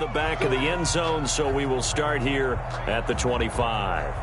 the back of the end zone, so we will start here at the 25.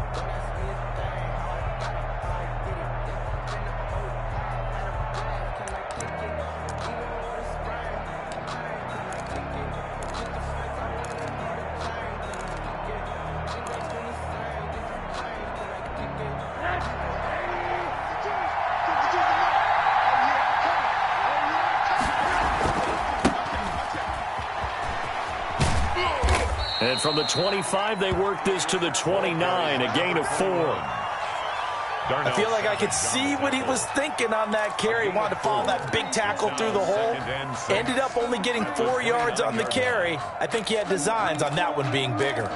And from the 25, they work this to the 29, a gain of 4. I feel like I could see what he was thinking on that carry. He wanted to follow that big tackle through the hole. Ended up only getting 4 yards on the carry. I think he had designs on that one being bigger.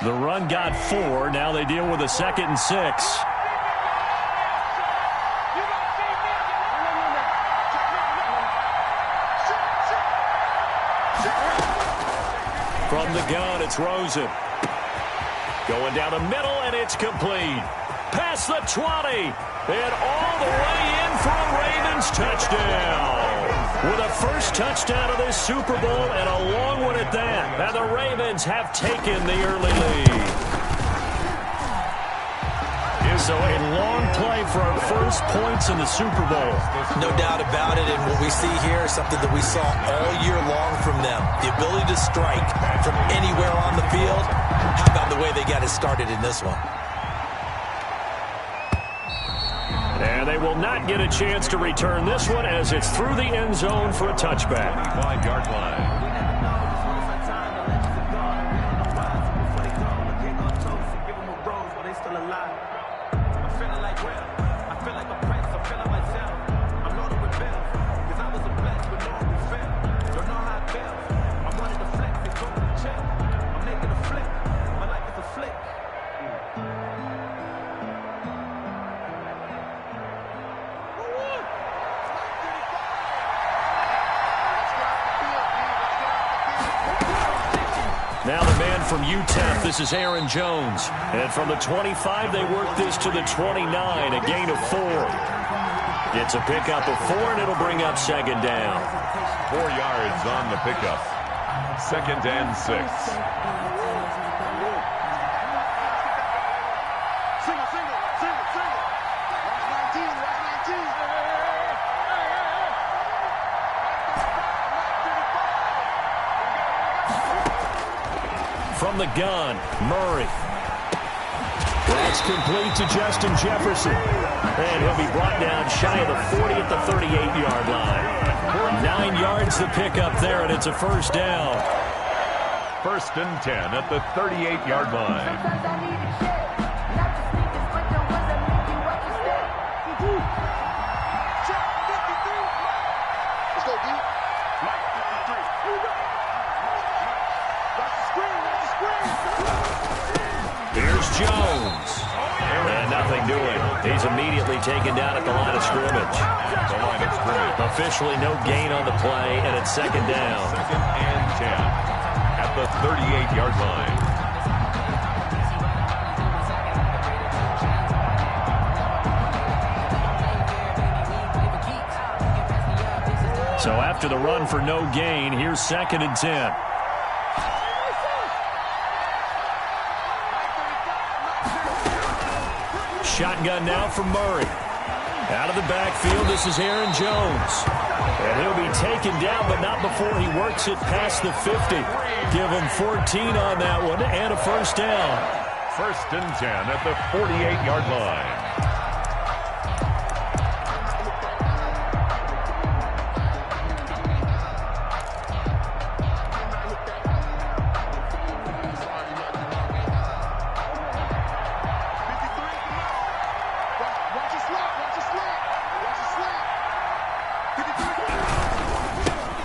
The run got 4. Now they deal with a 2nd and 6. From the gun, it's Rosen. Going down the middle, and it's complete. Past the 20, and all the way in for a Ravens touchdown. With a first touchdown of this Super Bowl, and a long one at that. And the Ravens have taken the early lead. So a long play for our first points in the Super Bowl. No doubt about it, and what we see here is something that we saw all year long from them. The ability to strike from anywhere on the field. How about the way they got it started in this one? And they will not get a chance to return this one as it's through the end zone for a touchback. 5-yard line. Now the man from UTEP, this is Aaron Jones. And from the 25, they work this to the 29, a gain of 4. Gets a pickup of 4, and it'll bring up 2nd down. 4 yards on the pickup. 2nd and 6. From the gun, Murray. That's complete to Justin Jefferson. And he'll be brought down shy of the 40 at the 38-yard line. 9 yards to pick up there, and it's a first down. 1st and 10 at the 38-yard line. Jones. And nothing doing. He's immediately taken down at the line of scrimmage. Officially no gain on the play, and it's 2nd down. 2nd and 10 at the 38-yard line. So after the run for no gain, here's 2nd and 10. Shotgun now from Murray. Out of the backfield, this is Aaron Jones. And he'll be taken down, but not before he works it past the 50. Give him 14 on that one, and a first down. 1st and 10 at the 48-yard line.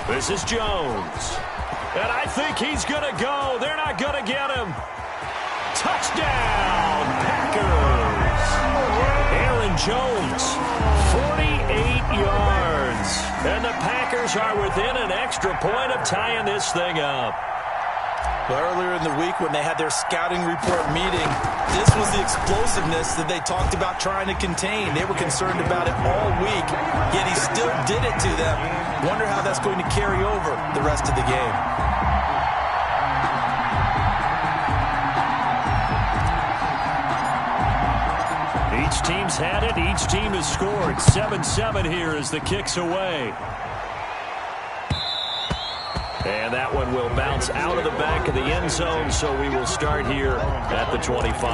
This is Jones. And I think he's going to go. They're not going to get him. Touchdown, Packers. Aaron Jones, 48 yards. And the Packers are within an extra point of tying this thing up. Well, earlier in the week when they had their scouting report meeting, this was the explosiveness that they talked about trying to contain. They were concerned about it all week, yet he still did it to them. Wonder how that's going to carry over the rest of the game. Each team's had it. Each team has scored. 7-7 here as the kick's away. And that one will bounce out of the back of the end zone, so we will start here at the 25.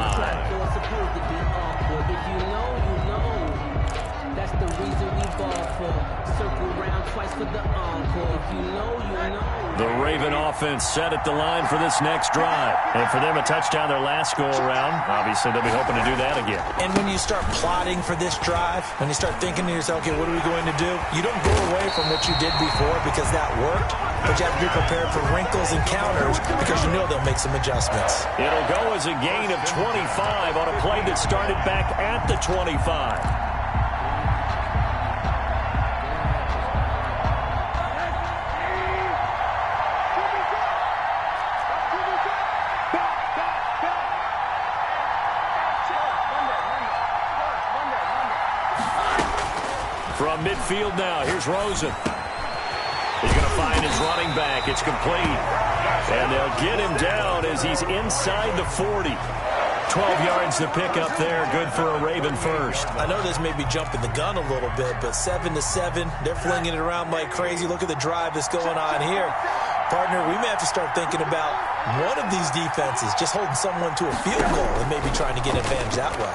The Raven offense set at the line for this next drive. And for them, a touchdown their last go-around. Obviously, they'll be hoping to do that again. And when you start plotting for this drive, when you start thinking to yourself, okay, what are we going to do? You don't go away from what you did before because that worked, but you have to be prepared for wrinkles and counters because you know they'll make some adjustments. It'll go as a gain of 25 on a play that started back at the 25. From midfield now, here's Rosen. He's going to find his running back. It's complete. And they'll get him down as he's inside the 40. 12 yards to pick up there. Good for a Raven first. I know this may be jumping the gun a little bit, but 7-7, they're flinging it around like crazy. Look at the drive that's going on here. Partner, we may have to start thinking about one of these defenses just holding someone to a field goal and maybe trying to get advantage that way.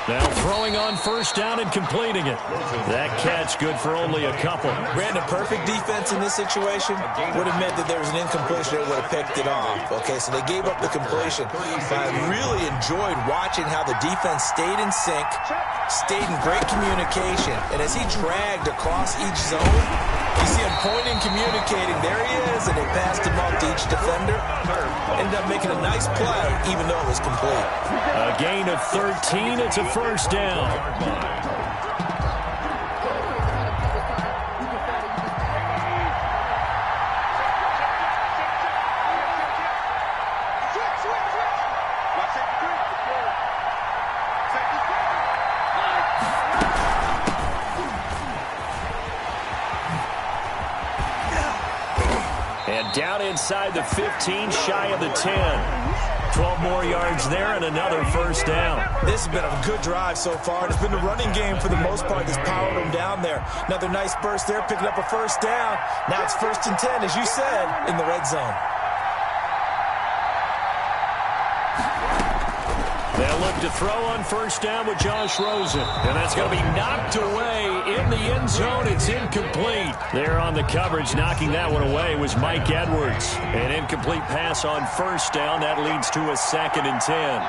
Now throwing on first down and completing it. That catch good for only a couple. Brandon, perfect defense in this situation would have meant that there was an incompletion. They would have picked it off. Okay, so they gave up the completion. But I really enjoyed watching how the defense stayed in sync, stayed in great communication. And as he dragged across each zone, you see him pointing, communicating. There he is, and they passed him off to each defender. Ended up making a nice play, even though it was complete. A gain of 13. It's a first down. And down inside the 15, shy of the 10. 12 more yards there and another first down. This has been a good drive so far. It's been the running game for the most part that's powered them down there. Another nice burst there, picking up a first down. Now it's 1st and 10, as you said, in the red zone. They'll look to throw on first down with Josh Rosen. And that's going to be knocked away in the end zone. It's incomplete. There on the coverage, knocking that one away was Mike Edwards. An incomplete pass on first down. That leads to a 2nd and 10.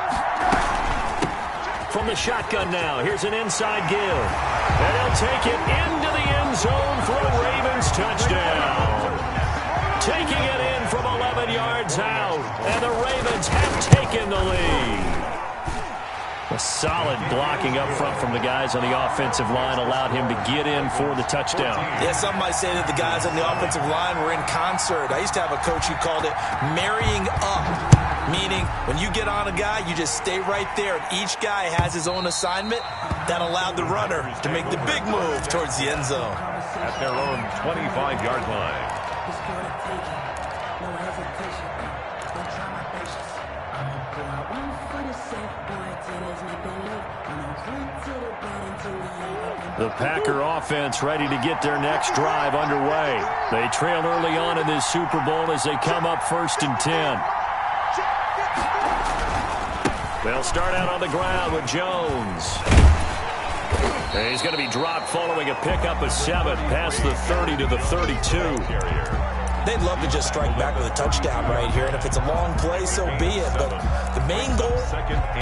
From the shotgun now, here's an inside give. And they'll take it into the end zone for a Ravens touchdown. Taking it in from 11 yards out. And the Ravens have taken the lead. A solid blocking up front from the guys on the offensive line allowed him to get in for the touchdown. Yeah, some might say that the guys on the offensive line were in concert. I used to have a coach who called it marrying up, meaning when you get on a guy, you just stay right there. And each guy has his own assignment. That allowed the runner to make the big move towards the end zone. At their own 25-yard line. The Packer offense ready to get their next drive underway. They trail early on in this Super Bowl as they come up 1st and 10. They'll start out on the ground with Jones. And he's going to be dropped following a pickup of 7 past the 30 to the 32. They'd love to just strike back with a touchdown right here, and if it's a long play, so be it. But the main goal,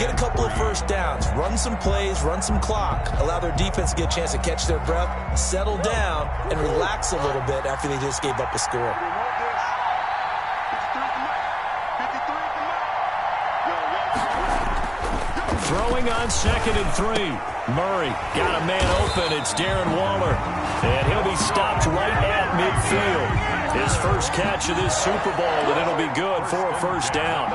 get a couple of first downs, run some plays, run some clock, allow their defense to get a chance to catch their breath, settle down, and relax a little bit after they just gave up a score. Throwing on 2nd and 3. Murray got a man open. It's Darren Waller. And he'll be stopped right at midfield. His first catch of this Super Bowl, and it'll be good for a first down.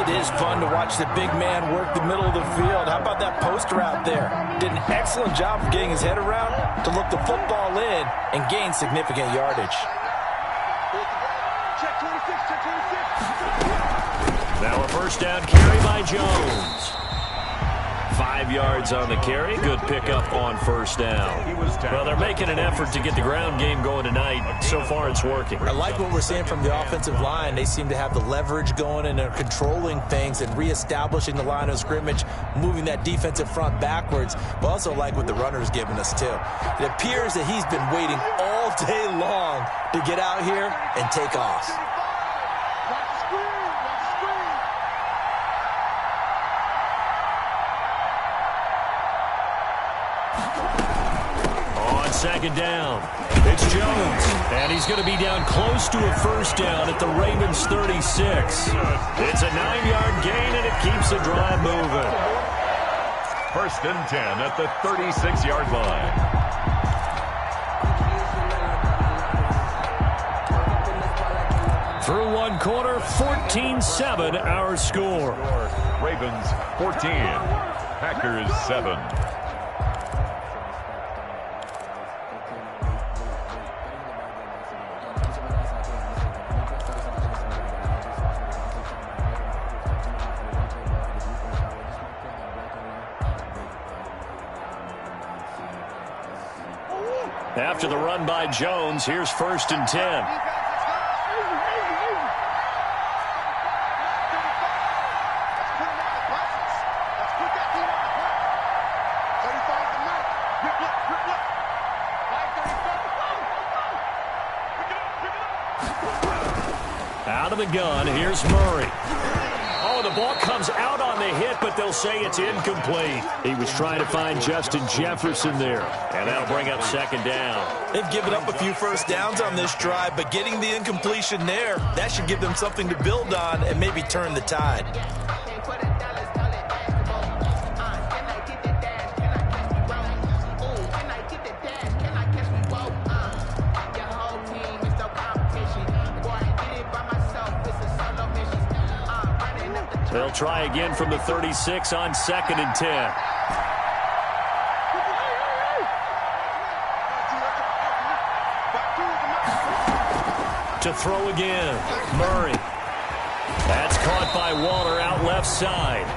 It is fun to watch the big man work the middle of the field. How about that post route there? Did an excellent job of getting his head around to look the football in and gain significant yardage. Now a first down carry by Jones. 5 yards on the carry. Good pickup on first down. Well, they're making an effort to get the ground game going tonight. So far, it's working. I like what we're seeing from the offensive line. They seem to have the leverage going, and they're controlling things and reestablishing the line of scrimmage, moving that defensive front backwards. But also like what the runner's giving us, too. It appears that he's been waiting all day long to get out here and take off. Second down. It's Jones, and he's going to be down close to a first down at the Ravens 36. It's a 9-yard gain, and it keeps the drive moving. First and 10 at the 36-yard line. Through one quarter, 14-7 our score. Ravens 14, Packers 7. After the run by Jones, here's first and 10. Out of the gun, here's Murray. Oh, the ball comes out on the hit, but they'll say it's incomplete. He was trying to find Justin Jefferson there, and that'll bring up second down. They've given up a few first downs on this drive, but getting the incompletion there, that should give them something to build on and maybe turn the tide. They'll try again from the 36 on second and 10. To throw again, Murray. That's caught by Waller out left side.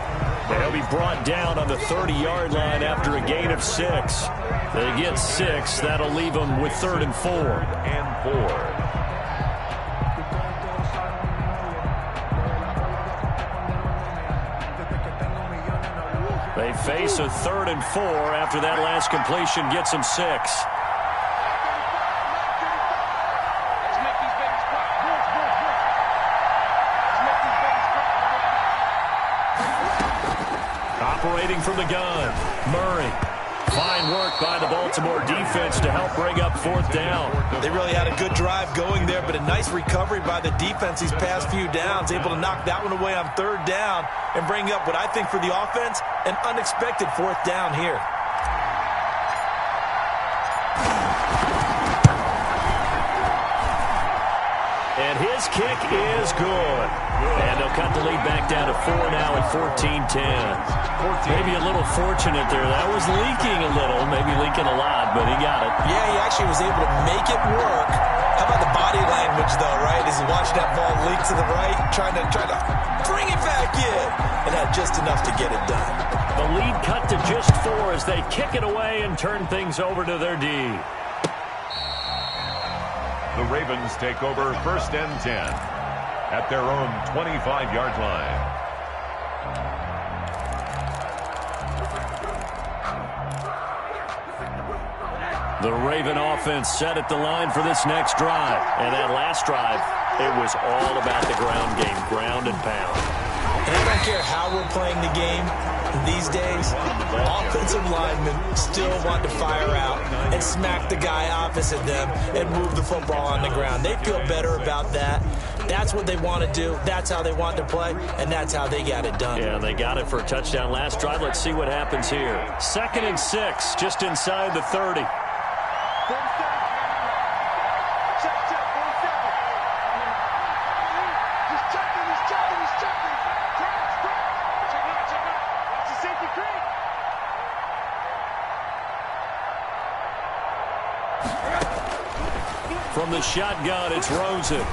They'll be brought down on the 30-yard line after a gain of 6. They get 6. That'll leave them with 3rd and 4. And 4. They face a 3rd and 4 after that last completion gets them 6. Operating from the gun, Murray. Fine work by the Baltimore defense to help bring up 4th down. They really had a good drive going there, but a nice recovery by the defense these past few downs, able to knock that one away on 3rd down and bring up what I think for the offense, an unexpected 4th down here. And his kick is good. And they'll cut the lead back down to 4 now at 14-10. Maybe a little fortunate there. That was leaking a little, maybe leaking a lot, but he got it. Yeah, he actually was able to make it work. How about the body language, though, right? As he watched that ball leak to the right, trying to bring it back in, and had just enough to get it done. The lead cut to just 4 as they kick it away and turn things over to their D. The Ravens take over first and 10 at their own 25-yard line. The Raven offense set at the line for this next drive. And that last drive, it was all about the ground game, ground and pound. And I don't care how we're playing the game these days, offensive linemen still want to fire out and smack the guy opposite them and move the football on the ground. They feel better about that. That's what they want to do. That's how they want to play, and that's how they got it done. Yeah, they got it for a touchdown last drive. Let's see what happens here. 2nd and 6, just inside the 30. From the shotgun, it's Rosen.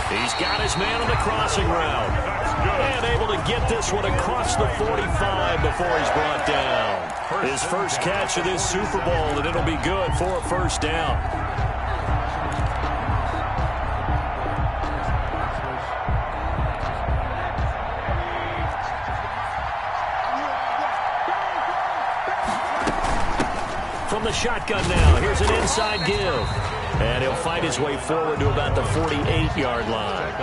He's got his man on the crossing route. And able to get this one across the 45 before he's brought down. His first catch of this Super Bowl, and it'll be good for a first down. From the shotgun now, here's an inside give. And he'll fight his way forward to about the 48-yard line.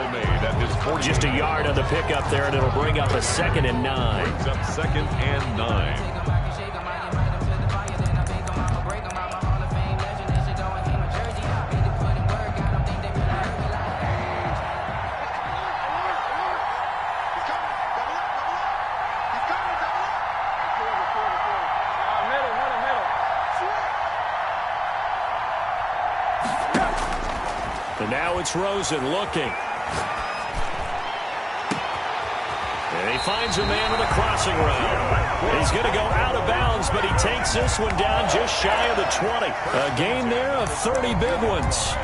Just a yard on the pickup there, and it'll bring up a 2nd and 9. Brings up 2nd and 9. And now it's Rosen looking. And he finds a man on the crossing route. He's going to go out of bounds, but he takes this one down just shy of the 20. A gain there of 30 big ones.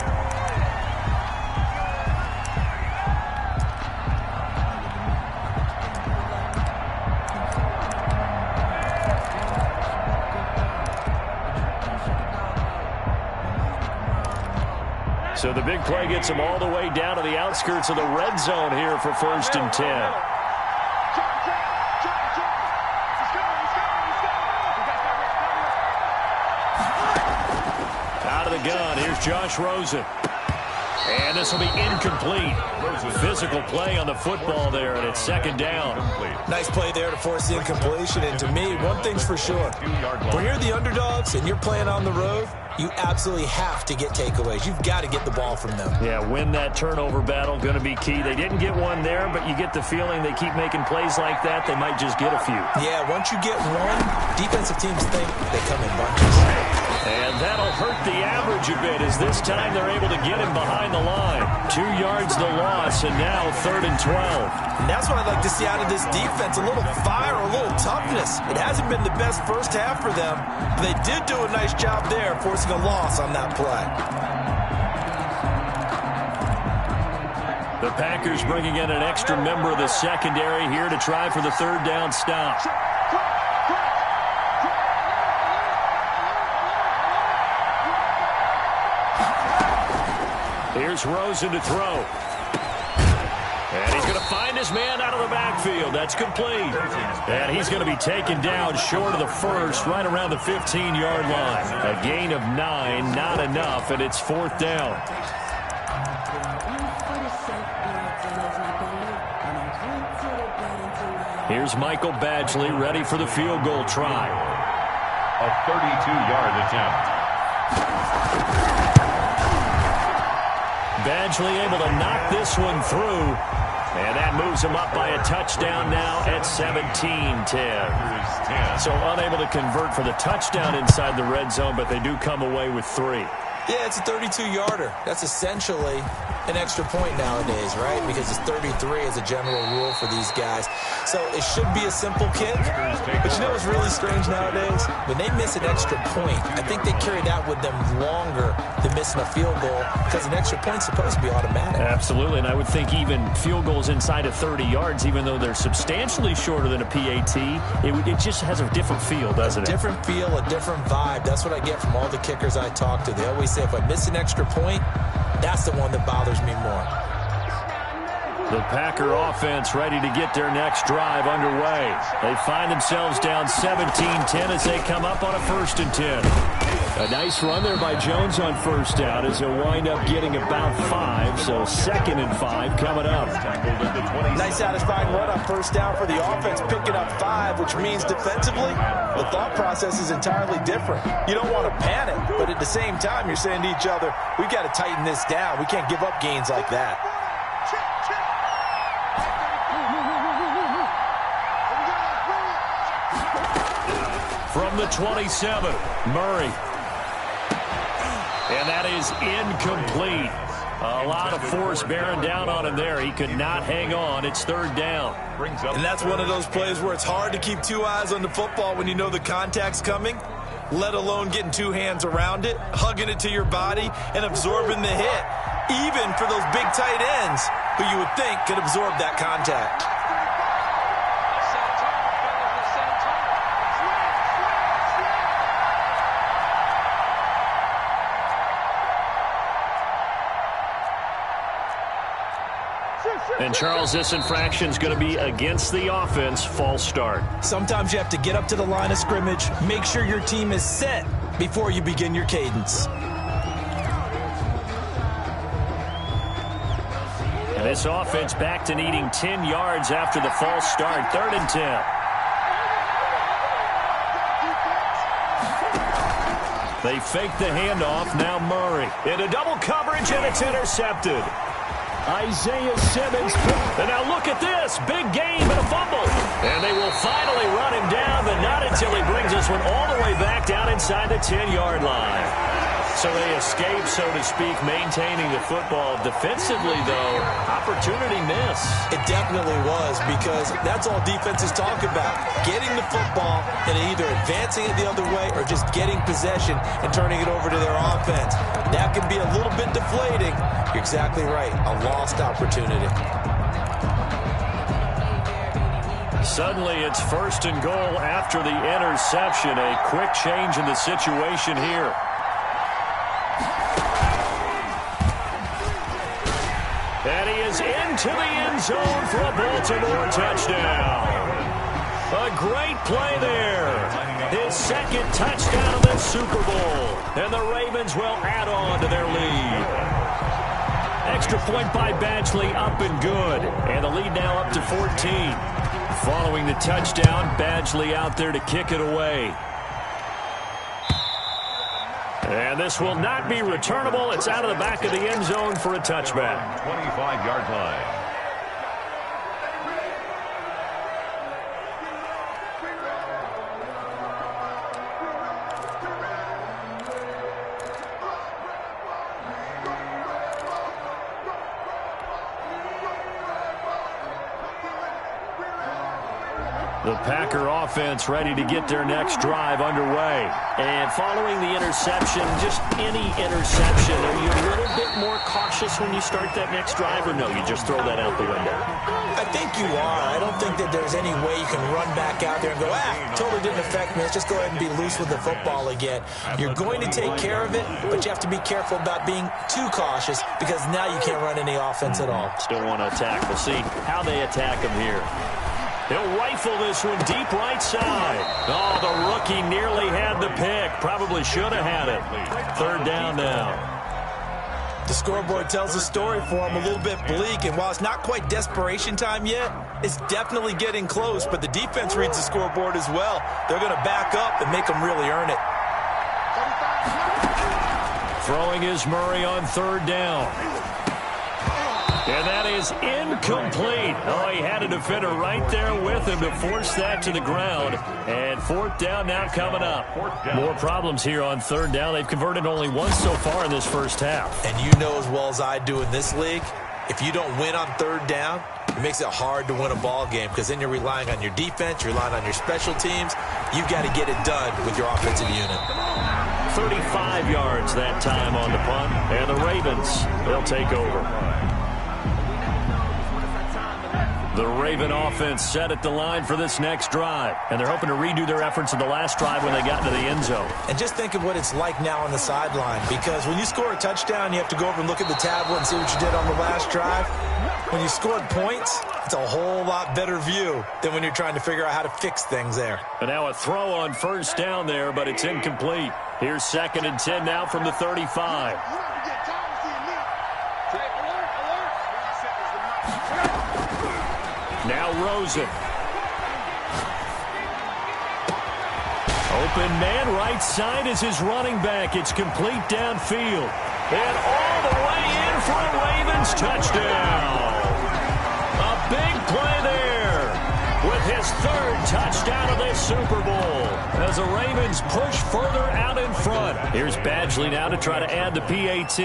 So the big play gets him all the way down to the outskirts of the red zone here for 1st and 10. Out of the gun, here's Josh Rosen. And this will be incomplete. Physical play on the football there, and it's 2nd down. Nice play there to force the incompletion. And to me, one thing's for sure. When you're the underdogs and you're playing on the road, you absolutely have to get takeaways. You've got to get the ball from them. Yeah, win that turnover battle, going to be key. They didn't get one there, but you get the feeling they keep making plays like that, they might just get a few. Yeah, once you get one, defensive teams think they come in bunches. And that'll hurt the average a bit, as this time they're able to get him behind the line. 2 yards the loss, and now 3rd and 12. And that's what I'd like to see out of this defense, a little fire, a little toughness. It hasn't been the best first half for them, but they did do a nice job there, forcing a loss on that play. The Packers bringing in an extra member of the secondary here to try for the 3rd down stop. Here's Rosen to throw. And he's going to find his man out of the backfield. That's complete. And he's going to be taken down short of the first, right around the 15-yard line. A gain of 9, not enough, and it's 4th down. Here's Michael Badgley ready for the field goal try. A 32-yard attempt. Badgley able to knock this one through. And that moves him up by a touchdown now at 17-10. So unable to convert for the touchdown inside the red zone, but they do come away with 3. Yeah, it's a 32-yarder. That's essentially an extra point nowadays, right? Because it's 33 as a general rule for these guys. So it should be a simple kick. But you know what's really strange nowadays? When they miss an extra point, I think they carry that with them longer than missing a field goal, because an extra point's supposed to be automatic. Absolutely, and I would think even field goals inside of 30 yards, even though they're substantially shorter than a PAT, it just has a different feel, doesn't it? A different feel, a different vibe. That's what I get from all the kickers I talk to. They always say, if I miss an extra point, that's the one that bothers me more. The Packer offense ready to get their next drive underway. They find themselves down 17-10 as they come up on a 1st and 10. A nice run there by Jones on 1st down as he'll wind up getting about 5, so 2nd and 5 coming up. Nice Nice satisfying run on first down for the offense, picking up 5, which means defensively, the thought process is entirely different. You don't want to panic, but at the same time, you're saying to each other, we've got to tighten this down. We can't give up gains like that. From the 27, Murray. And that is incomplete. A lot of force bearing down on him there. He could not hang on. It's third down. And that's one of those plays where it's hard to keep 2 eyes on the football when you know the contact's coming, let alone getting 2 hands around it, hugging it to your body, and absorbing the hit, even for those big tight ends who you would think could absorb that contact. And, Charles, this infraction is going to be against the offense, false start. Sometimes you have to get up to the line of scrimmage, make sure your team is set before you begin your cadence. And this offense back to needing 10 yards after the false start. 3rd and 10. They fake the handoff. Now Murray into double coverage, and it's intercepted. Isaiah Simmons. And now look at this. Big game and a fumble. And they will finally run him down, but not until he brings this one all the way back down inside the 10-yard line. So they escape, so to speak, maintaining the football. Defensively, though, opportunity miss. It definitely was, because that's all defenses talk about. Getting the football and either advancing it the other way or just getting possession and turning it over to their offense. That can be a little bit deflating. You're exactly right. A lost opportunity. Suddenly, it's 1st and goal after the interception. A quick change in the situation here. And he is into the end zone for a Baltimore touchdown. A great play there. His 2nd touchdown of the Super Bowl. And the Ravens will add on to their lead. Extra point by Badgley, up and good. And the lead now up to 14. Following the touchdown, Badgley out there to kick it away. And this will not be returnable. It's out of the back of the end zone for a touchback. 25-yard line. The Packer offense ready to get their next drive underway. And following the interception, just any interception, are you a little bit more cautious when you start that next drive, or no, you just throw that out the window? I think you are. I don't think that there's any way you can run back out there and go, totally didn't affect me. Let's just go ahead and be loose with the football again. You're going to take care of it, but you have to be careful about being too cautious, because now you can't run any offense at all. Still want to attack. We'll see how they attack him here. He'll rifle this one deep right side. Oh, the rookie nearly had the pick. Probably should have had it. 3rd down now. The scoreboard tells a story for him, a little bit bleak, and while it's not quite desperation time yet, it's definitely getting close, but the defense reads the scoreboard as well. They're going to back up and make them really earn it. Throwing is Murray on 3rd down. And that is incomplete. Oh, he had a defender right there with him to force that to the ground. And 4th down now coming up. More problems here on 3rd down. They've converted only once so far in this first half. And you know as well as I do in this league, if you don't win on 3rd down, it makes it hard to win a ball game, because then you're relying on your defense, you're relying on your special teams. You've got to get it done with your offensive unit. 35 yards that time on the punt. And the Ravens, they'll take over. The Raven offense set at the line for this next drive. And they're hoping to redo their efforts in the last drive when they got into the end zone. And just think of what it's like now on the sideline, because when you score a touchdown, you have to go over and look at the tablet and see what you did on the last drive. When you scored points, it's a whole lot better view than when you're trying to figure out how to fix things there. And now a throw on 1st down there, but it's incomplete. Here's 2nd and 10 now from the 35. Now Rosen. Open man, right side is his running back. It's complete downfield. And all the way in for a Ravens touchdown. A big play there with his third touchdown of this Super Bowl as the Ravens push further out in front. Here's Badgley now to try to add the PAT.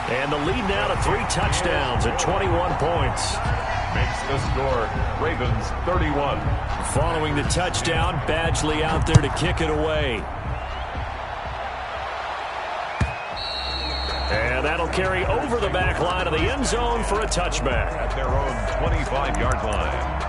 And the lead now to 3 touchdowns at 21 points. Makes the score Ravens 31. Following the touchdown, Badgley out there to kick it away. And that'll carry over the back line of the end zone for a touchback. At their own 25-yard line.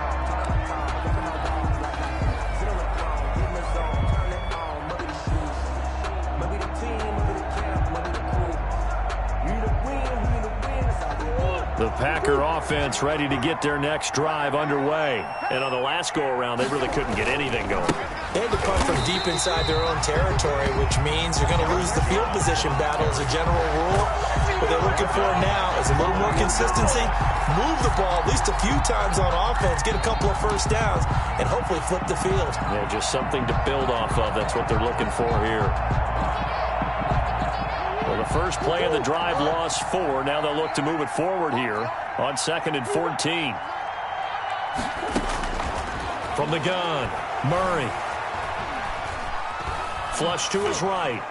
The Packer offense ready to get their next drive underway. And on the last go-around, they really couldn't get anything going. They had to punt from deep inside their own territory, which means you're going to lose the field position battle as a general rule. What they're looking for now is a little more consistency, move the ball at least a few times on offense, get a couple of first downs, and hopefully flip the field. Yeah, just something to build off of. That's what they're looking for here. Well, the first play of the drive lost 4. Now they'll look to move it forward here on 2nd and 14. From the gun, Murray. Flush to his right.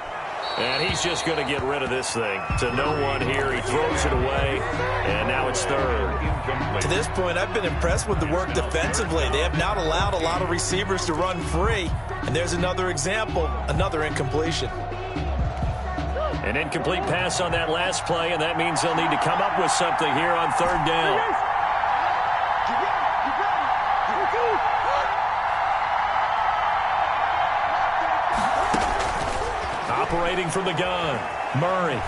And he's just going to get rid of this thing. To no one here. He throws it away. And now it's 3rd. To this point, I've been impressed with the work defensively. They have not allowed a lot of receivers to run free. And there's another example, another incompletion. An incomplete pass on that last play, and that means they'll need to come up with something here on 3rd down. Operating from the gun, Murray.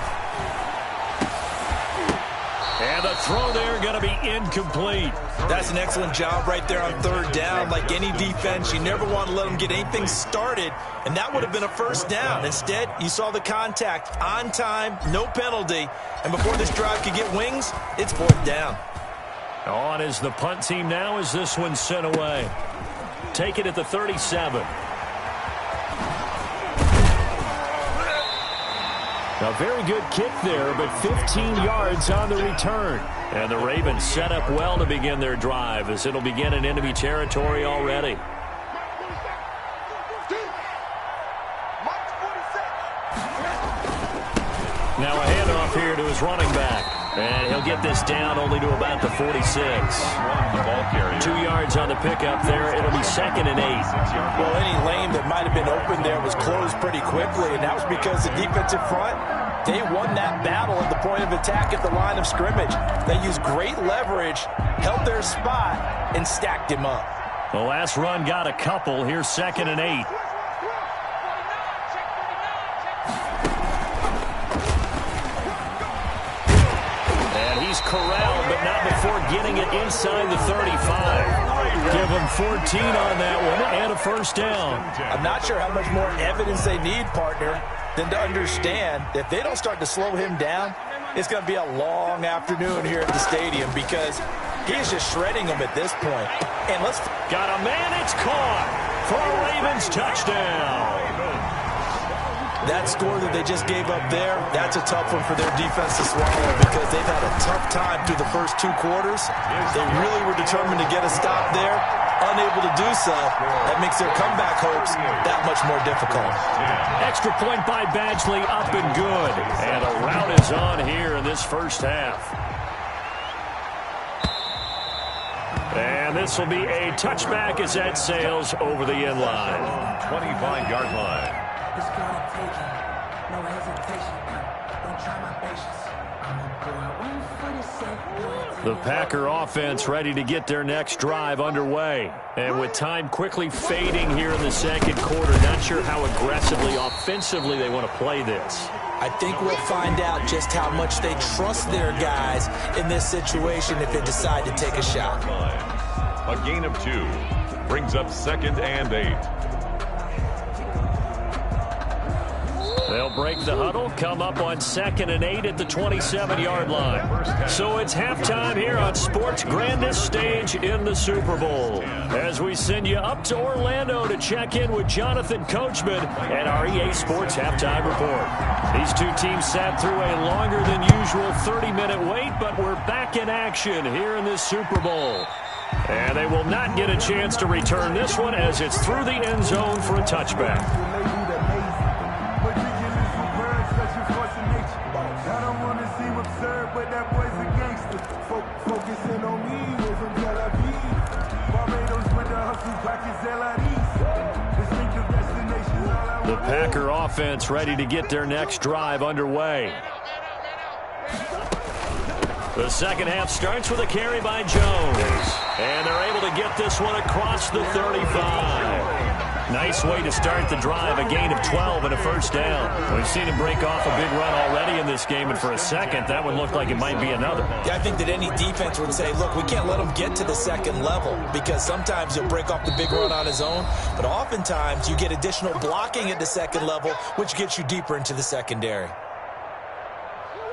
And the throw there going to be incomplete. That's an excellent job right there on 3rd down. Like any defense, you never want to let them get anything started, and that would have been a first down. Instead, you saw the contact on time, no penalty, and before this drive could get wings, it's 4th down. On is the punt team now as this one's sent away. Take it at the 37. A very good kick there, but 15 yards on the return. And the Ravens set up well to begin their drive as it'll begin in enemy territory already. Now a handoff here to his running back. And he'll get this down only to about the 46. 2 yards on the pickup there. It'll be 2nd and 8. Well, any lane that might have been open there was closed pretty quickly, and that was because the defensive front, they won that battle at the point of attack at the line of scrimmage. They used great leverage, held their spot, and stacked him up. The last run got a couple. Here's 2nd and 8. He's corralled, but not before getting it inside the 35. Give him 14 on that one and a first down. I'm not sure how much more evidence they need, partner, than to understand that if they don't start to slow him down, it's going to be a long afternoon here at the stadium because he is just shredding them at this point. And let's got a man, it's caught for a Ravens touchdown. That score that they just gave up there, that's a tough one for their defense to swallow because they've had a tough time through the first 2 quarters. They really were determined to get a stop there, unable to do so. That makes their comeback hopes that much more difficult. Extra point by Badgley, up and good. And a rout is on here in this first half. And this will be a touchback as that sails over the end line. 25-yard line. It's gonna take it. No hesitation. Don't try my patience. I'm a boy. 147. The Packer offense ready to get their next drive underway. And with time quickly fading here in the second quarter, not sure how aggressively, offensively they want to play this. I think we'll find out just how much they trust their guys in this situation if they decide to take a shot. A gain of 2 brings up 2nd and 8. They'll break the huddle, come up on 2nd and 8 at the 27-yard line. So it's halftime here on sports' grandest stage in the Super Bowl. As we send you up to Orlando to check in with Jonathan Coachman and our EA Sports Halftime Report. These two teams sat through a longer than usual 30-minute wait, but we're back in action here in this Super Bowl. And they will not get a chance to return this one as it's through the end zone for a touchback. The Packer offense ready to get their next drive underway. The second half starts with a carry by Jones. And they're able to get this one across the 35. Nice way to start the drive, a gain of 12 and a first down. We've seen him break off a big run already in this game, and for a second, that one looked like it might be another. Yeah, I think that any defense would say, look, we can't let him get to the second level because sometimes he'll break off the big run on his own, but oftentimes you get additional blocking at the second level, which gets you deeper into the secondary.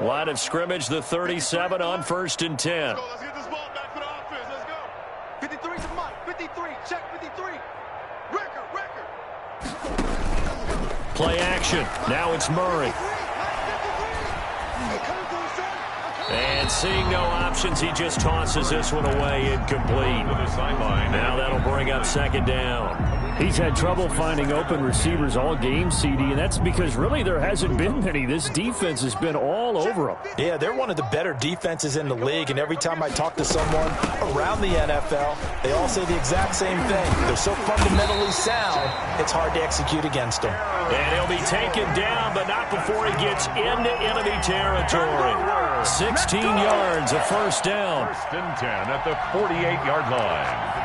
Line of scrimmage, the 37 on 1st and 10. Let's get this ball back for the offense. Let's go. 53 to Mike. 53. Check 53. Record. Play action. Now it's Murray. And seeing no options, he just tosses this one away, incomplete. Now that'll bring up 2nd down. He's had trouble finding open receivers all game, CD, and that's because really there hasn't been many. This defense has been all over them. Yeah, they're one of the better defenses in the league, and every time I talk to someone around the NFL, they all say the exact same thing. They're so fundamentally sound, it's hard to execute against them. And he'll be taken down, but not before he gets into enemy territory. 16 yards, a first down. 1st and 10 at the 48-yard line.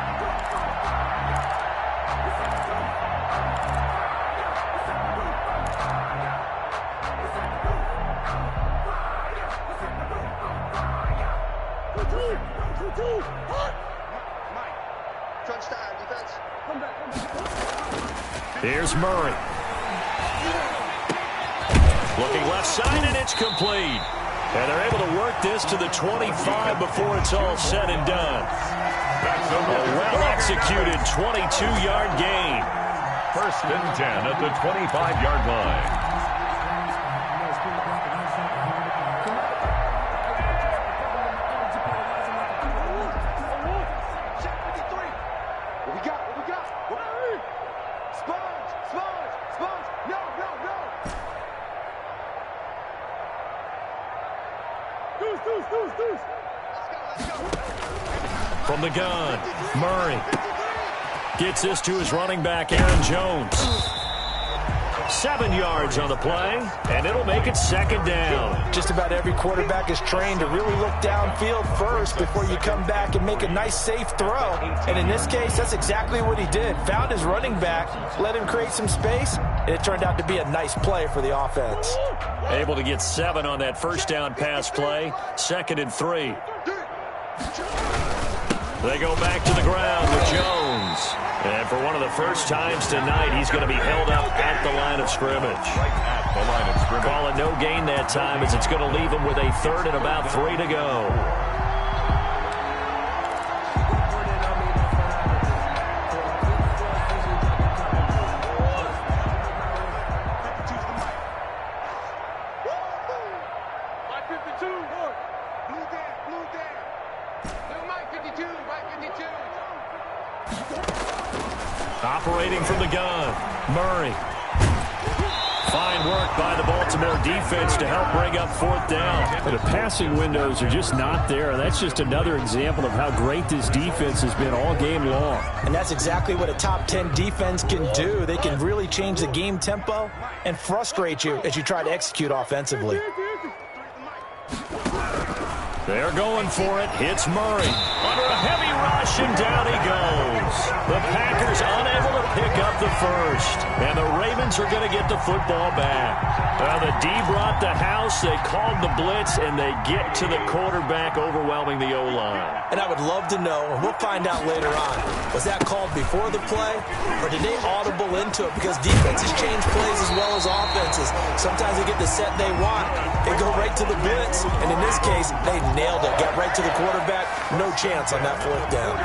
Here's Murray. Looking left side, and it's complete. And they're able to work this to the 25 before it's all said and done. A well-executed 22-yard gain. 1st and 10 at the 25-yard line. From the gun, Murray gets this to his running back, Aaron Jones. 7 yards on the play, and it'll make it 2nd down. Just about every quarterback is trained to really look downfield first before you come back and make a nice, safe throw. And in this case, that's exactly what he did. Found his running back, let him create some space, and it turned out to be a nice play for the offense. Able to get 7 on that first down pass play. 2nd and 3. They go back to the ground with Jones. And for one of the first times tonight, he's going to be held up at the line of scrimmage. Calling no gain that time as it's going to leave him with a 3rd and about 3 to go. Operating from the gun, Murray. Fine work by the Baltimore defense to help bring up 4th down. The passing windows are just not there. That's just another example of how great this defense has been all game long. And that's exactly what a top 10 defense can do. They can really change the game tempo and frustrate you as you try to execute offensively. They're going for it. Hits Murray. Under a heavy rush, and down he goes. The Packers unable to pick up the first. And the Ravens are going to get the football back. The D brought the house. They called the blitz, and they get to the quarterback, overwhelming the O-line. And I would love to know, and we'll find out later on, was that called before the play, or did they audible into it? Because defenses change plays as well as offenses. Sometimes they get the set they want. They go right to the blitz, and in this case, they nailed it. Got right to the quarterback. No chance on that fourth down.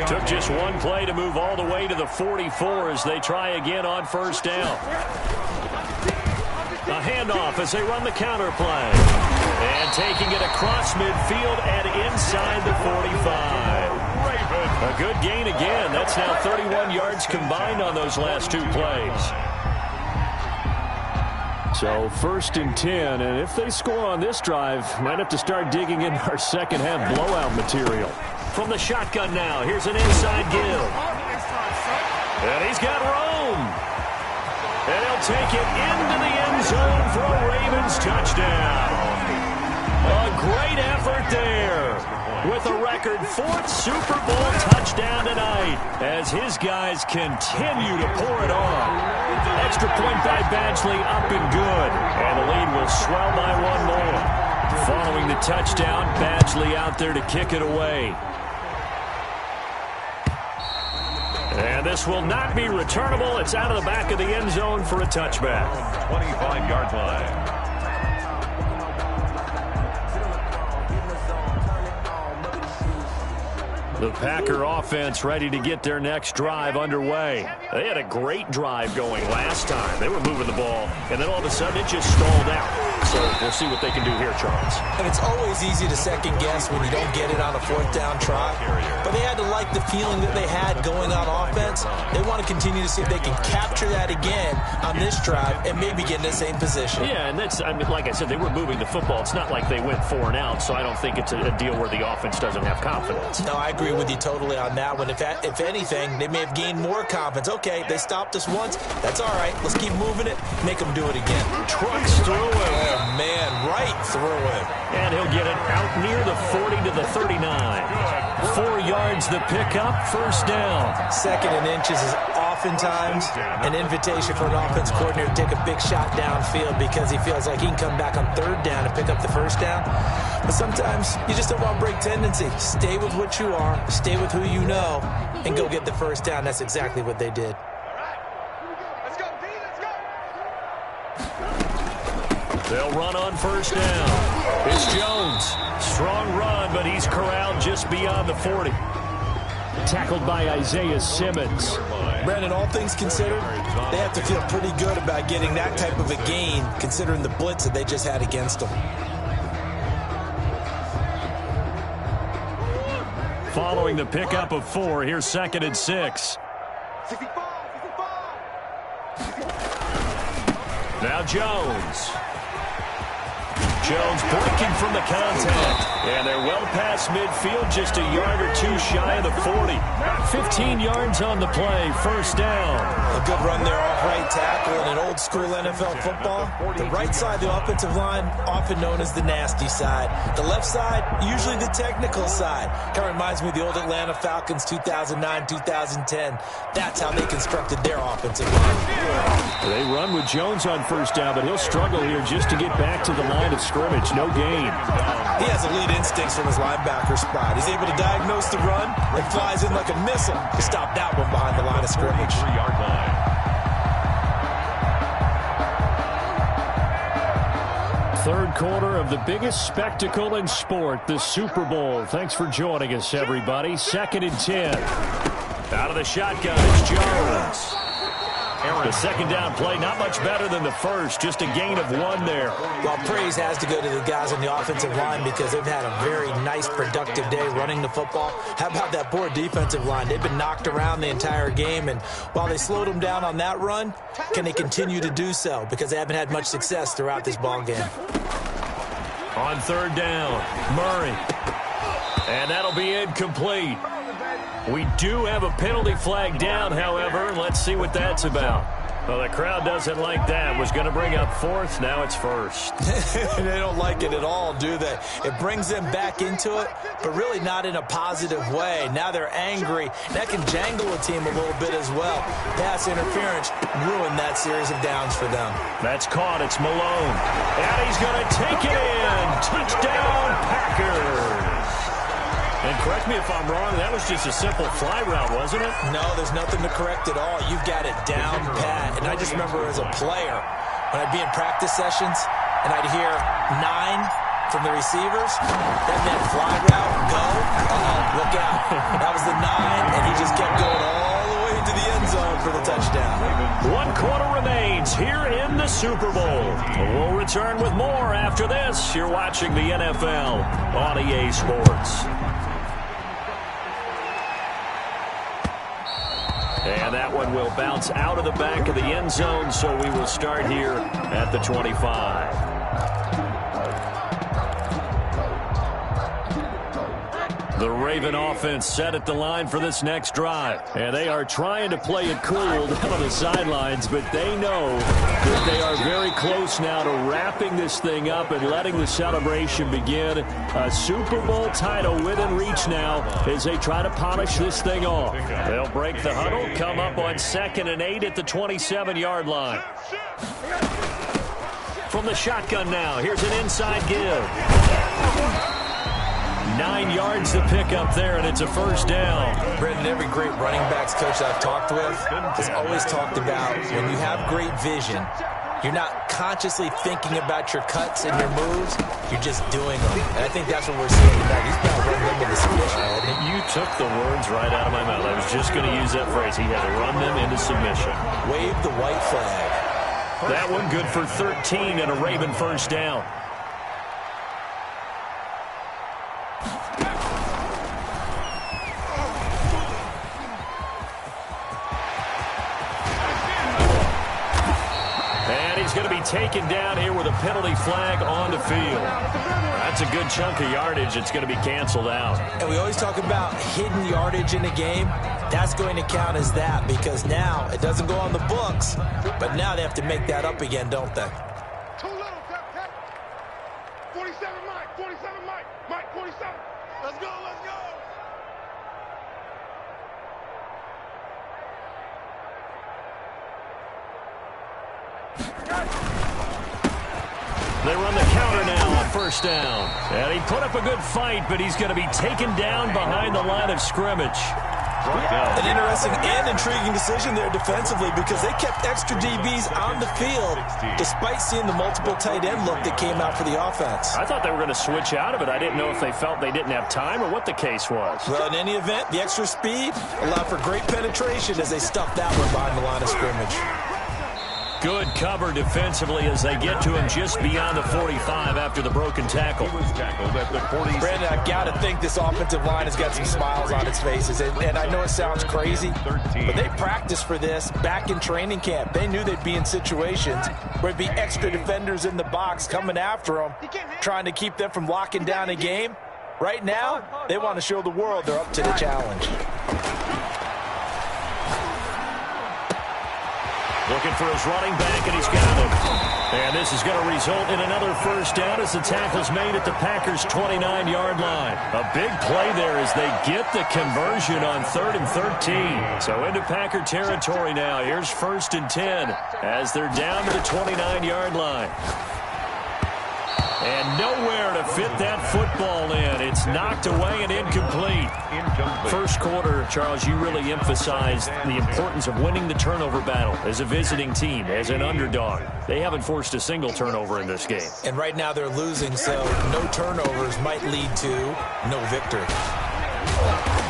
Took just one play to move all the way to the 44 as they try again on first down. A handoff as they run the counter play. And taking it across midfield and inside the 45. A good gain again. That's now 31 yards combined on those last two plays. So 1st and 10, and if they score on this drive, might have to start digging in our second half blowout material. From the shotgun now, here's an inside give. And he's got room. And he'll take it into the end zone for a Ravens touchdown. A great effort there with a record 4th Super Bowl touchdown tonight as his guys continue to pour it on. Extra point by Badgley up and good. And the lead will swell by one more. Following the touchdown, Badgley out there to kick it away. And this will not be returnable. It's out of the back of the end zone for a touchback. 25-yard line. The Packer offense ready to get their next drive underway. They had a great drive going last time. They were moving the ball, and then all of a sudden it just stalled out. So we'll see what they can do here, Charles. And it's always easy to second guess when you don't get it on a 4th down try. But they had to like the feeling that they had going on offense. They want to continue to see if they can capture that again on this drive and maybe get in the same position. Yeah, and that's, I mean, like I said, they were moving the football. It's not like they went 4 and out, so I don't think it's a deal where the offense doesn't have confidence. No, I agree with you totally on that one. If anything, they may have gained more confidence. Okay, they stopped us once. That's all right. Let's keep moving it. Make them do it again. Trucks through it. Oh, man, right through it. And he'll get it out near the 40 to the 39. 4 yards the pickup, first down. 2nd and inches is oftentimes an invitation for an offense coordinator to take a big shot downfield because he feels like he can come back on 3rd down and pick up the first down. But sometimes you just don't want to break tendency. Stay with what you are, stay with who you know, and go get the first down. That's exactly what they did. They'll run on first down. It's Jones. Strong run, but he's corralled just beyond the 40. Tackled by Isaiah Simmons. Brandon, all things considered, they have to feel pretty good about getting that type of a gain, considering the blitz that they just had against them. Following the pickup of 4, here's 2nd and 6. Now Jones. Jones breaking from the contact. And they're well past midfield, just a yard or two shy of the 40. 15 yards on the play, first down. A good run there off right tackle in an old school NFL football. The right side of the offensive line, often known as the nasty side. The left side, usually the technical side. Kind of reminds me of the old Atlanta Falcons 2009, 2010. That's how they constructed their offensive line. They run with Jones on first down, but he'll struggle here just to get back to the line of scrimmage. No gain. He has elite instincts from his linebacker spot. He's able to diagnose the run and flies in like a missile to stop that one behind the line of scrimmage. 3-yard line. Third quarter of the biggest spectacle in sport, the Super Bowl. Thanks for joining us, everybody. 2nd and 10. Out of the shotgun, it's Jones. The second down play, not much better than the first, just a gain of 1 there. Well, praise has to go to the guys on the offensive line because they've had a very nice, productive day running the football. How about that poor defensive line? They've been knocked around the entire game, and while they slowed them down on that run, can they continue to do so? Because they haven't had much success throughout this ball game. On 3rd down, Murray. And that'll be incomplete. We do have a penalty flag down, however. Let's see what that's about. Well, the crowd doesn't like that. Was going to bring up fourth. Now it's first. They don't like it at all, do they? It brings them back into it, but really not in a positive way. Now they're angry. That can jangle a team a little bit as well. Pass interference ruined that series of downs for them. That's caught. It's Malone. And he's going to take it in. Touchdown, Packers. And correct me if I'm wrong, that was just a simple fly route, wasn't it? No, there's nothing to correct at all. You've got it down pat. And I just remember as a player, when I'd be in practice sessions and I'd hear 9 from the receivers, then that fly route, go, look out. That was the 9, and he just kept going all the way into the end zone for the touchdown. 1 quarter remains here in the Super Bowl. We'll return with more after this. You're watching the NFL on EA Sports. And that one will bounce out of the back of the end zone, so we will start here at the 25. The Raven offense set at the line for this next drive. And they are trying to play it cool down on the sidelines, but they know that they are very close now to wrapping this thing up and letting the celebration begin. A Super Bowl title within reach now as they try to polish this thing off. They'll break the huddle, come up on 2nd and 8 at the 27-yard line. From the shotgun now, here's an inside give. 9 yards to pick up there, and it's a first down. Brendan, every great running backs coach I've talked with has always talked about when you have great vision, you're not consciously thinking about your cuts and your moves, you're just doing them. And I think that's what we're seeing tonight. He's going to run them into submission, hasn't he? You took the words right out of my mouth. I was just going to use that phrase. He had to run them into submission. Wave the white flag. That one good for 13 and a Raven first down. He's going to be taken down here with a penalty flag on the field. That's a good chunk of yardage. It's going to be canceled out. And we always talk about hidden yardage in a game. That's going to count as that because now it doesn't go on the books, but now they have to make that up again, don't they? Too little, 47 Mike, 47 Mike, Mike 47. Let's go, let's go. They run the counter now on first down. And he put up a good fight, but he's going to be taken down behind the line of scrimmage. An interesting and intriguing decision there defensively because they kept extra DBs on the field despite seeing the multiple tight end look that came out for the offense. I thought they were going to switch out of it. I didn't know if they felt they didn't have time or what the case was. Well, in any event, the extra speed allowed for great penetration as they stuffed that one behind the line of scrimmage. Good cover defensively as they get to him just beyond the 45 after the broken tackle. He was tackled at the 46. Brandon, I've got to think this offensive line has got some smiles on its faces. And I know it sounds crazy, but they practiced for this back in training camp. They knew they'd be in situations where there'd be extra defenders in the box coming after them, trying to keep them from locking down a game. Right now, they want to show the world they're up to the challenge. Looking for his running back, and he's got him. And this is going to result in another first down as the tackle's made at the Packers' 29-yard line. A big play there as they get the conversion on 3rd and 13. So into Packer territory now. Here's 1st and 10 as they're down to the 29-yard line. And nowhere to fit that football in. It's knocked away and incomplete. First quarter, Charles, you really emphasized the importance of winning the turnover battle as a visiting team, as an underdog. They haven't forced a single turnover in this game. And right now they're losing, so no turnovers might lead to no victory.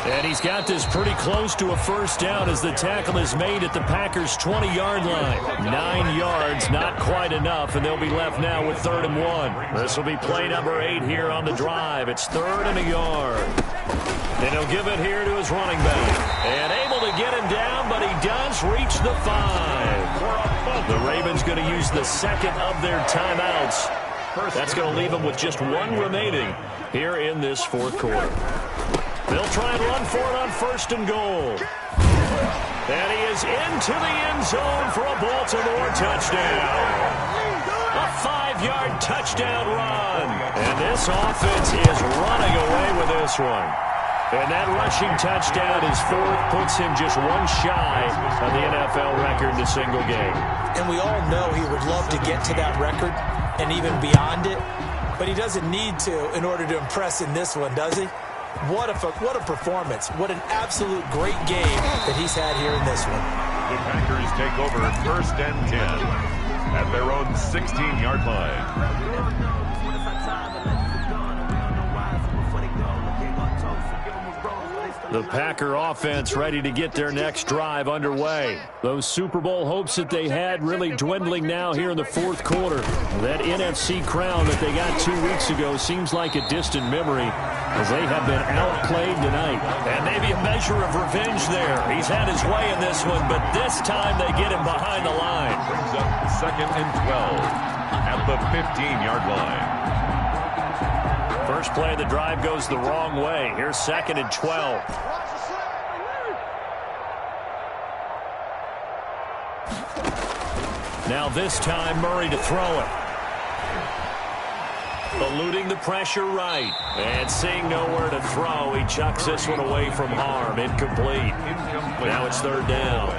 And he's got this pretty close to a first down as the tackle is made at the Packers' 20-yard line. 9 yards, not quite enough, and they'll be left now with 3rd and 1. This will be play number 8 here on the drive. It's 3rd and a yard. And he'll give it here to his running back. And able to get him down, but he does reach the 5. The Ravens going to use the second of their timeouts. That's going to leave them with just 1 remaining here in this 4th quarter. They'll try and run for it on 1st and goal. And he is into the end zone for a Baltimore touchdown. A 5-yard touchdown run. And this offense is running away with this one. And that rushing touchdown is 4th, puts him just one shy of the NFL record in a single game. And we all know he would love to get to that record and even beyond it, but he doesn't need to in order to impress in this one, does he? What a performance. What an absolute great game that he's had here in this one. The Packers take over 1st and 10 at their own 16-yard line. The Packer offense ready to get their next drive underway. Those Super Bowl hopes that they had really dwindling now here in the 4th quarter. That NFC crown that they got 2 weeks ago seems like a distant memory as they have been outplayed tonight. And maybe a measure of revenge there. He's had his way in this one, but this time they get him behind the line. Brings up 2nd and 12 at the 15-yard line. First play of the drive goes the wrong way. Here's 2nd and 12. Now this time Murray to throw it. Eluding the pressure right. And seeing nowhere to throw, he chucks this one away from harm. Incomplete. Now it's 3rd down.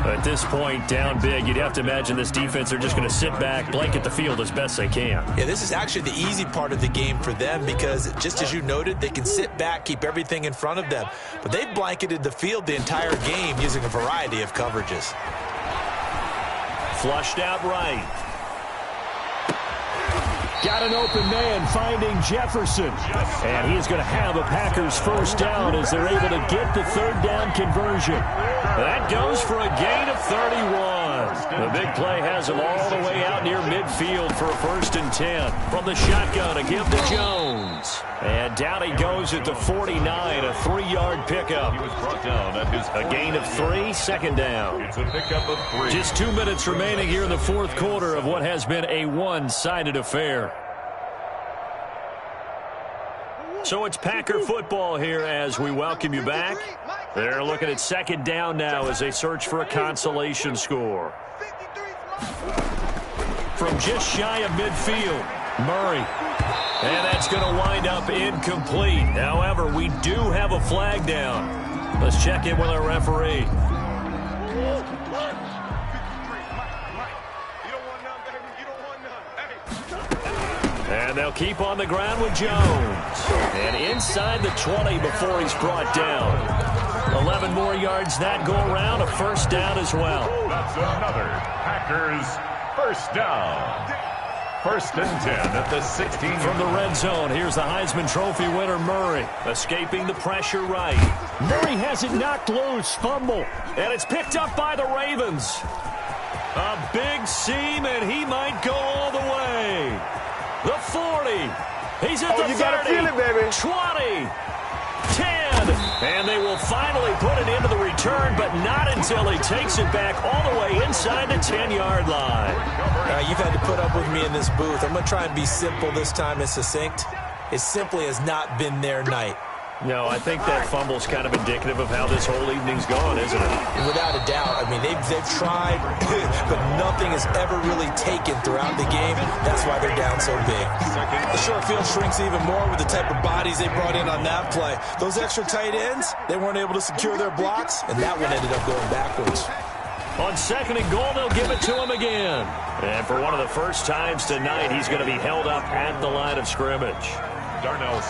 At this point, down big, you'd have to imagine this defense are just going to sit back, blanket the field as best they can. Yeah, this is actually the easy part of the game for them because, just as you noted, they can sit back, keep everything in front of them. But they've blanketed the field the entire game using a variety of coverages. Flushed out right. Got an open man finding Jefferson. And he's going to have a Packers 1st down as they're able to get the 3rd down conversion. That goes for a gain of 31. The big play has him all the way out near midfield for a 1st and 10. From the shotgun, a give to Jones. And down he goes at the 49, a 3-yard pickup. He was brought down at his a gain of 3, 2nd down. It's a pickup of 3. Just 2 minutes remaining here in the 4th quarter of what has been a one-sided affair. So it's Packer football here as we welcome you back. They're looking at 2nd down now as they search for a consolation score. From just shy of midfield, Murray. And that's going to wind up incomplete. However, we do have a flag down. Let's check in with our referee. And they'll keep on the ground with Jones. And inside the 20 before he's brought down. 11 more yards that go around, a 1st down as well. That's another Packers 1st down. 1st and 10 at the 16. From the red zone, here's the Heisman Trophy winner, Murray. Escaping the pressure right. Murray has it knocked loose, fumble. And it's picked up by the Ravens. A big seam, and he might go all the way. The 40. He's at the 30. You gotta feel it, baby. 20. 10. And they will finally put it into the return, but not until he takes it back all the way inside the 10-yard line. You've had to put up with me in this booth. I'm going to try and be simple this time and succinct. It simply has not been their night. No, I think that fumble's kind of indicative of how this whole evening's gone, isn't it? Without a doubt. I mean, they've tried, but nothing has ever really taken throughout the game. That's why they're down so big. The short field shrinks even more with the type of bodies they brought in on that play. Those extra tight ends, they weren't able to secure their blocks, and that one ended up going backwards. On 2nd and goal, they'll give it to him again. And for one of the first times tonight, he's going to be held up at the line of scrimmage.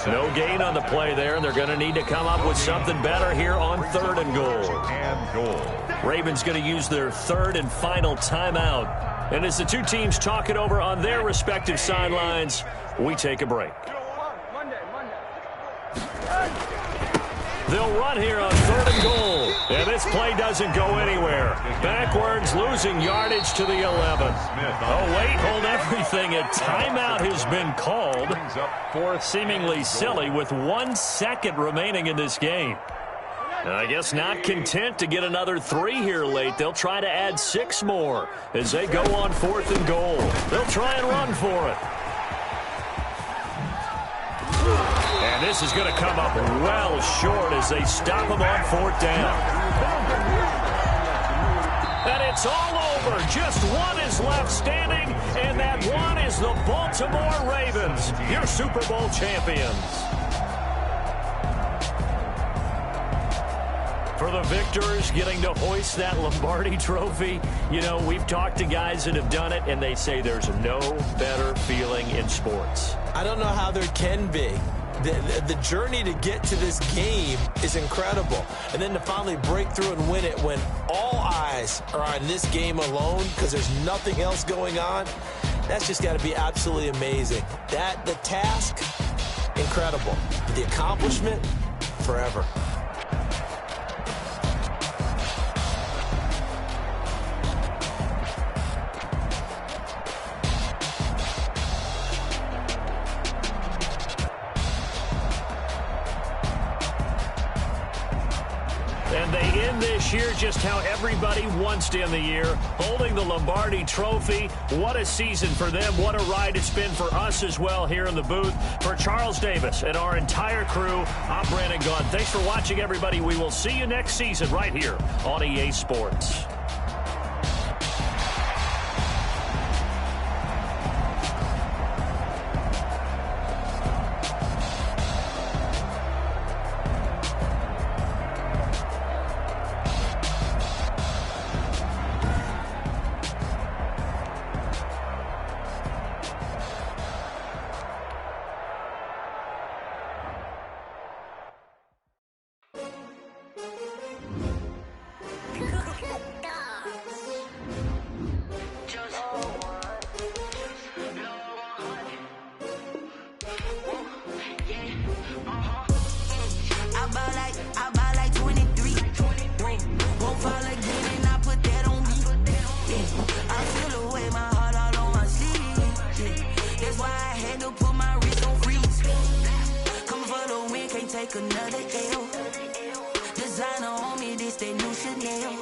No gain on the play there, and they're going to need to come up with something better here on 3rd and goal. Ravens going to use their 3rd and final timeout. And as the two teams talk it over on their respective sidelines, we take a break. They'll run here on 3rd and goal. And this play doesn't go anywhere. Backwards, losing yardage to the 11. Oh, wait, hold everything. A timeout has been called. Seemingly silly with 1 second remaining in this game. I guess not content to get another 3 here late. They'll try to add 6 more as they go on 4th and goal. They'll try and run for it. And this is going to come up well short as they stop him on 4th down. And it's all over. Just one is left standing, and that one is the Baltimore Ravens, your Super Bowl champions. For the victors, getting to hoist that Lombardi trophy, you know, we've talked to guys that have done it, and they say there's no better feeling in sports. I don't know how there can be. The journey to get to this game is incredible. And then to finally break through and win it when all eyes are on this game alone because there's nothing else going on, that's just got to be absolutely amazing. The task, incredible. The accomplishment, forever. And they end this year just how everybody wants to end the year, holding the Lombardi trophy. What a season for them. What a ride it's been for us as well here in the booth. For Charles Davis and our entire crew, I'm Brandon Gunn. Thanks for watching, everybody. We will see you next season right here on EA Sports. I buy like 23. Won't fall again and I put that on me. Yeah. I feel away my heart all on my sleeve. Yeah. That's why I had to put my wrist on freeze. Coming for the win, can't take another L. Designer on me, this that new Chanel.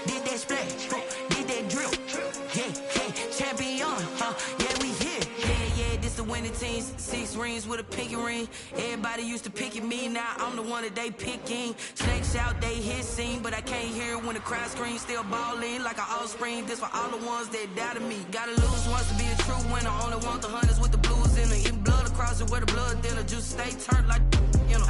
Did that splash, did that drill. Yeah, champion, yeah, we here. Yeah, this the winning team. 6 rings with a pinky ring. Everybody used to picking me, now I'm the one that they picking. Snakes out, they hit scene, but I can't hear when the crowd screams. Still balling like an offspring. This for all the ones that doubted me. Gotta lose once to be a true winner. Only want the hunters with the blues in it. Even blood across it where the blood thinner. Just stay turned like